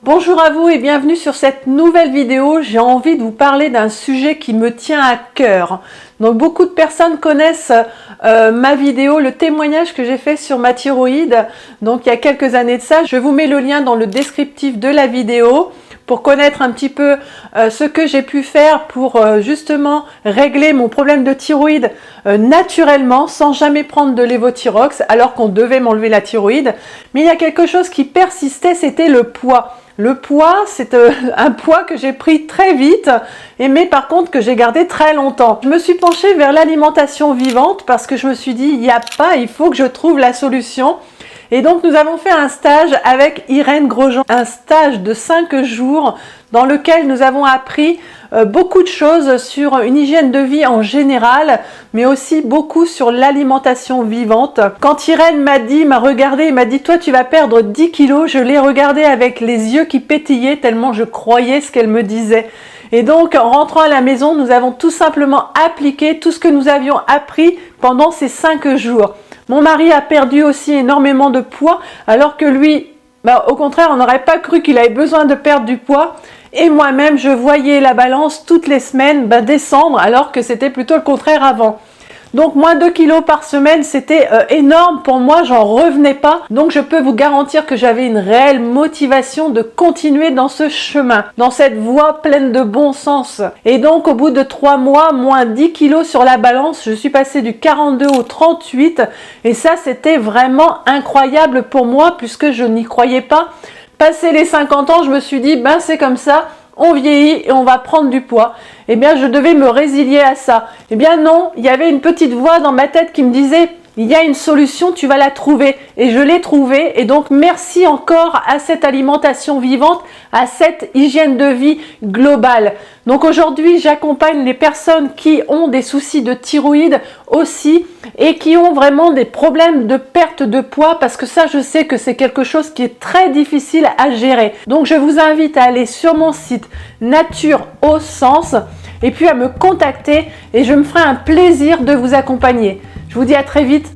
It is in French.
Bonjour à vous et bienvenue sur cette nouvelle vidéo. J'ai envie de vous parler d'un sujet qui me tient à cœur. Donc beaucoup de personnes connaissent ma vidéo, le témoignage que j'ai fait sur ma thyroïde. Donc il y a quelques années de ça. Je vous mets le lien dans le descriptif de la vidéo pour connaître un petit peu ce que j'ai pu faire pour justement régler mon problème de thyroïde naturellement, sans jamais prendre de lévothyrox, alors qu'on devait m'enlever la thyroïde. Mais il y a quelque chose qui persistait, c'était le poids. Le poids, c'est un poids que j'ai pris très vite, mais par contre que j'ai gardé très longtemps. Je me suis penchée vers l'alimentation vivante parce que je me suis dit, il faut que je trouve la solution. Et donc nous avons fait un stage avec Irène Grosjean, un stage de 5 jours dans lequel nous avons appris beaucoup de choses sur une hygiène de vie en général, mais aussi beaucoup sur l'alimentation vivante. Quand Irène m'a regardé et m'a dit « Toi, tu vas perdre 10 kilos », je l'ai regardée avec les yeux qui pétillaient tellement je croyais ce qu'elle me disait. Et donc, en rentrant à la maison, nous avons tout simplement appliqué tout ce que nous avions appris pendant ces 5 jours. Mon mari a perdu aussi énormément de poids, alors que lui, au contraire, on n'aurait pas cru qu'il avait besoin de perdre du poids. Et moi-même, je voyais la balance toutes les semaines descendre, alors que c'était plutôt le contraire avant. Donc moins 2 kilos par semaine, c'était énorme pour moi, j'en revenais pas. Donc je peux vous garantir que j'avais une réelle motivation de continuer dans ce chemin, dans cette voie pleine de bon sens. Et donc au bout de 3 mois, moins 10 kilos sur la balance, je suis passée du 42 au 38. Et ça, c'était vraiment incroyable pour moi puisque je n'y croyais pas. Passé les 50 ans, je me suis dit, c'est comme ça. On vieillit et on va prendre du poids. Eh bien, je devais me résilier à ça. Eh bien non, il y avait une petite voix dans ma tête qui me disait « Il y a une solution, tu vas la trouver. » Et je l'ai trouvée. Et donc, merci encore à cette alimentation vivante, à cette hygiène de vie globale. Donc aujourd'hui, j'accompagne les personnes qui ont des soucis de thyroïde aussi et qui ont vraiment des problèmes de perte de poids parce que ça, je sais que c'est quelque chose qui est très difficile à gérer. Donc, je vous invite à aller sur mon site Nature au Sens et puis à me contacter et je me ferai un plaisir de vous accompagner. Je vous dis à très vite.